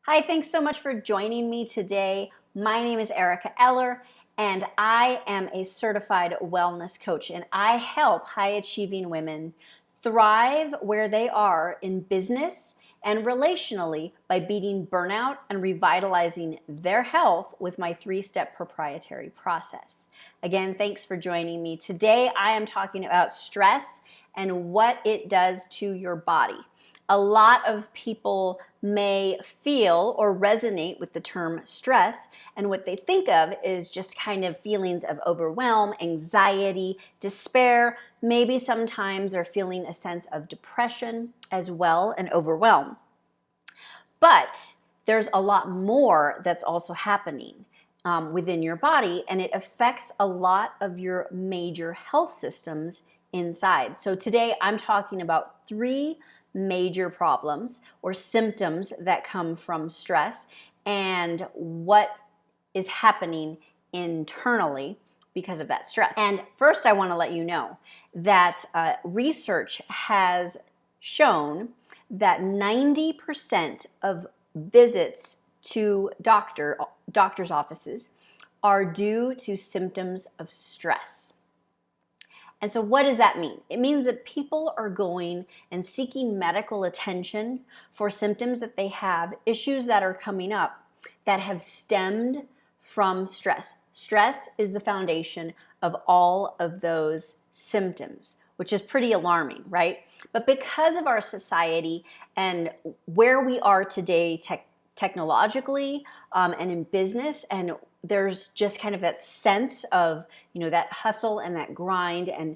Hi, thanks so much for joining me today. My name is Erica Eller, and I am a certified wellness coach, and I help high-achieving women thrive where they are in business and relationally by beating burnout and revitalizing their health with my 3-step proprietary process. Again, thanks for joining me. Today, I am talking about stress and what it does to your body. A lot of people may feel or resonate with the term stress, and what they think of is just kind of feelings of overwhelm, anxiety, despair. Maybe sometimes they're feeling a sense of depression as well and overwhelm. But there's a lot more that's also happening within your body, and it affects a lot of your major health systems inside. So today I'm talking about 3 major problems or symptoms that come from stress and what is happening internally because of that stress. And first I want to let you know that research has shown that 90% of visits to doctor's offices are due to symptoms of stress. And so what does that mean? It means that people are going and seeking medical attention for symptoms that they have, issues that are coming up that have stemmed from stress. Stress is the foundation of all of those symptoms, which is pretty alarming, right? But because of our society and where we are today technologically and in business, and there's just kind of that sense of, that hustle and that grind, and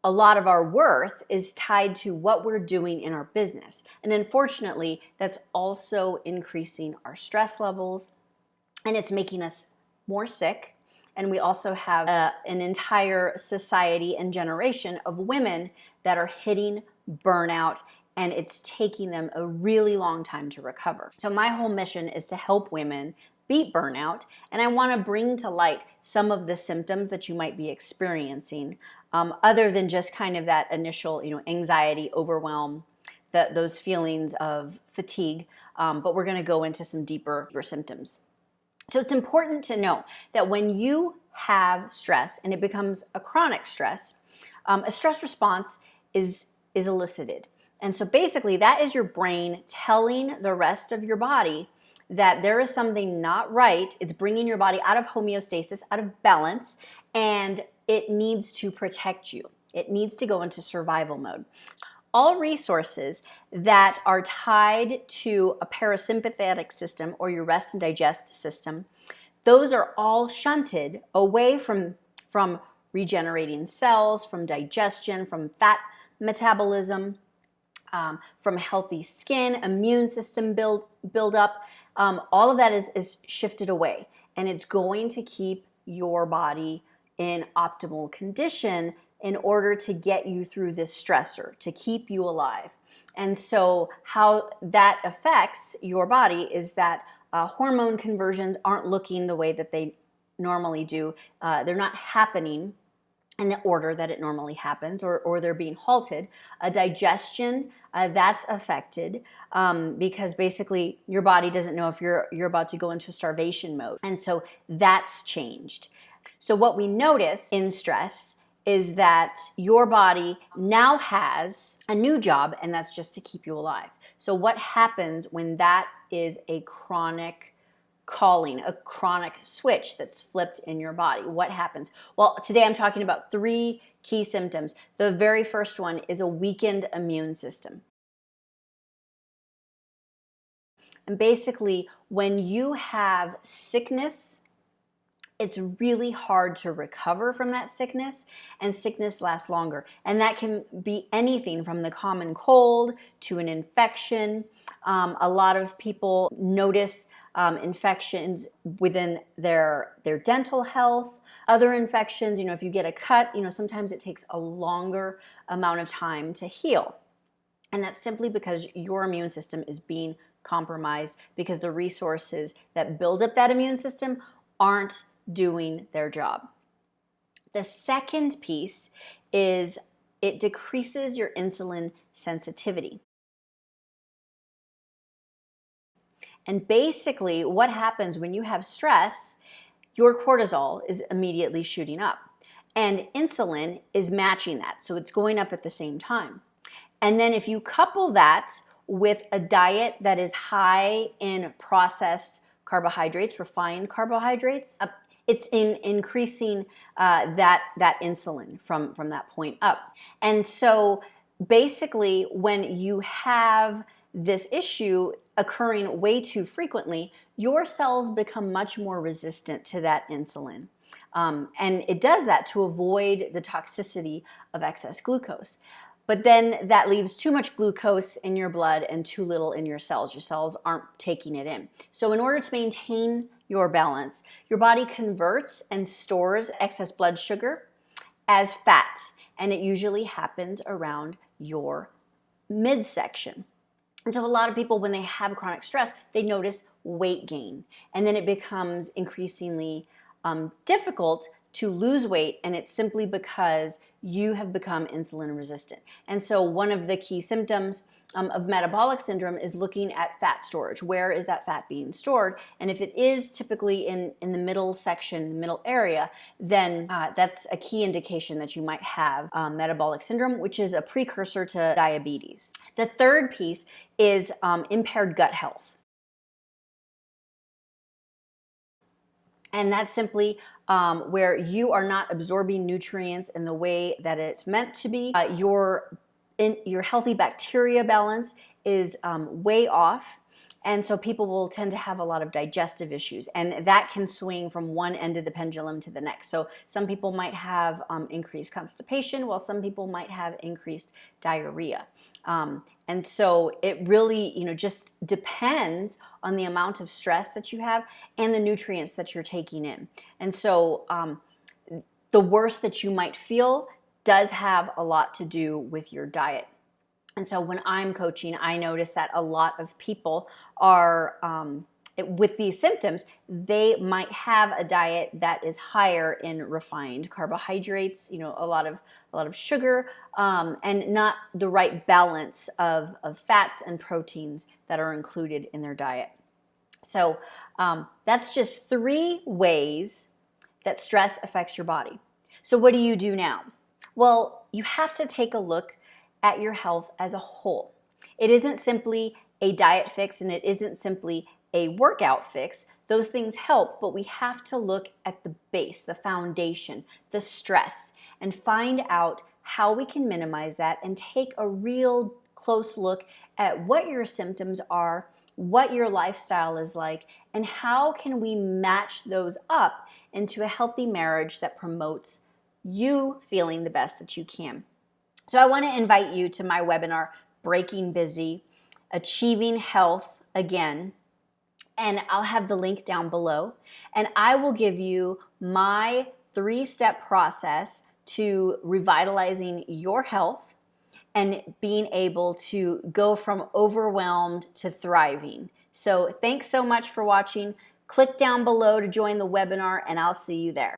a lot of our worth is tied to what we're doing in our business. And unfortunately, that's also increasing our stress levels, and it's making us more sick. And we also have an entire society and generation of women that are hitting burnout, and it's taking them a really long time to recover. So my whole mission is to help women beat burnout, and I want to bring to light some of the symptoms that you might be experiencing, other than just kind of that initial, anxiety, overwhelm, those feelings of fatigue, but we're going to go into some deeper symptoms. So it's important to know that when you have stress and it becomes a chronic stress, a stress response is elicited. And so basically that is your brain telling the rest of your body that there is something not right. It's bringing your body out of homeostasis, out of balance, and it needs to protect you. It needs to go into survival mode. All resources that are tied to a parasympathetic system or your rest and digest system, those are all shunted away from regenerating cells, from digestion, from fat metabolism, from healthy skin, immune system build up. All of that is shifted away, and it's going to keep your body in optimal condition in order to get you through this stressor, to keep you alive. And so how that affects your body is that hormone conversions aren't looking the way that they normally do. They're not happening in the order that it normally happens, or they're being halted. Digestion, that's affected because basically your body doesn't know if you're about to go into starvation mode. And so that's changed. So what we notice in stress is that your body now has a new job, and that's just to keep you alive. So what happens when that is a chronic calling, a chronic switch that's flipped in your body? What happens? Well, today I'm talking about 3 key symptoms. The very first one is a weakened immune system. And basically, when you have sickness, it's really hard to recover from that sickness, and sickness lasts longer. And that can be anything from the common cold to an infection. A lot of people notice infections within their dental health, other infections. If you get a cut, sometimes it takes a longer amount of time to heal. And that's simply because your immune system is being compromised, because the resources that build up that immune system aren't doing their job. The second piece is it decreases your insulin sensitivity. And basically what happens when you have stress, your cortisol is immediately shooting up. And insulin is matching that, so it's going up at the same time. And then if you couple that with a diet that is high in processed carbohydrates, refined carbohydrates, it's increasing that insulin from that point up. And so basically when you have this issue occurring way too frequently, your cells become much more resistant to that insulin. And it does that to avoid the toxicity of excess glucose. But then that leaves too much glucose in your blood and too little in your cells. Your cells aren't taking it in. So in order to maintain your balance, your body converts and stores excess blood sugar as fat. And it usually happens around your midsection. And so a lot of people, when they have chronic stress, they notice weight gain. And then it becomes increasingly difficult to lose weight, and it's simply because you have become insulin resistant. And so one of the key symptoms of metabolic syndrome is looking at fat storage. Where is that fat being stored? And if it is typically in the middle section, the middle area, then that's a key indication that you might have metabolic syndrome, which is a precursor to diabetes. The third piece is impaired gut health. And that's simply where you are not absorbing nutrients in the way that it's meant to be. Your healthy bacteria balance is way off. And so people will tend to have a lot of digestive issues. And that can swing from one end of the pendulum to the next. So some people might have increased constipation, while some people might have increased diarrhea. And so it really, just depends on the amount of stress that you have and the nutrients that you're taking in. And so the worst that you might feel does have a lot to do with your diet. And so when I'm coaching, I notice that a lot of people are, with these symptoms, they might have a diet that is higher in refined carbohydrates, a lot of sugar, and not the right balance of fats and proteins that are included in their diet. So that's just 3 ways that stress affects your body. So what do you do now? Well, you have to take a look at your health as a whole. It isn't simply a diet fix, and it isn't simply a workout fix. Those things help, but we have to look at the base, the foundation, the stress, and find out how we can minimize that and take a real close look at what your symptoms are, what your lifestyle is like, and how can we match those up into a healthy marriage that promotes you feeling the best that you can. So I want to invite you to my webinar, Breaking Busy, Achieving Health Again, and I'll have the link down below. And I will give you my 3-step process to revitalizing your health and being able to go from overwhelmed to thriving. So thanks so much for watching. Click down below to join the webinar, and I'll see you there.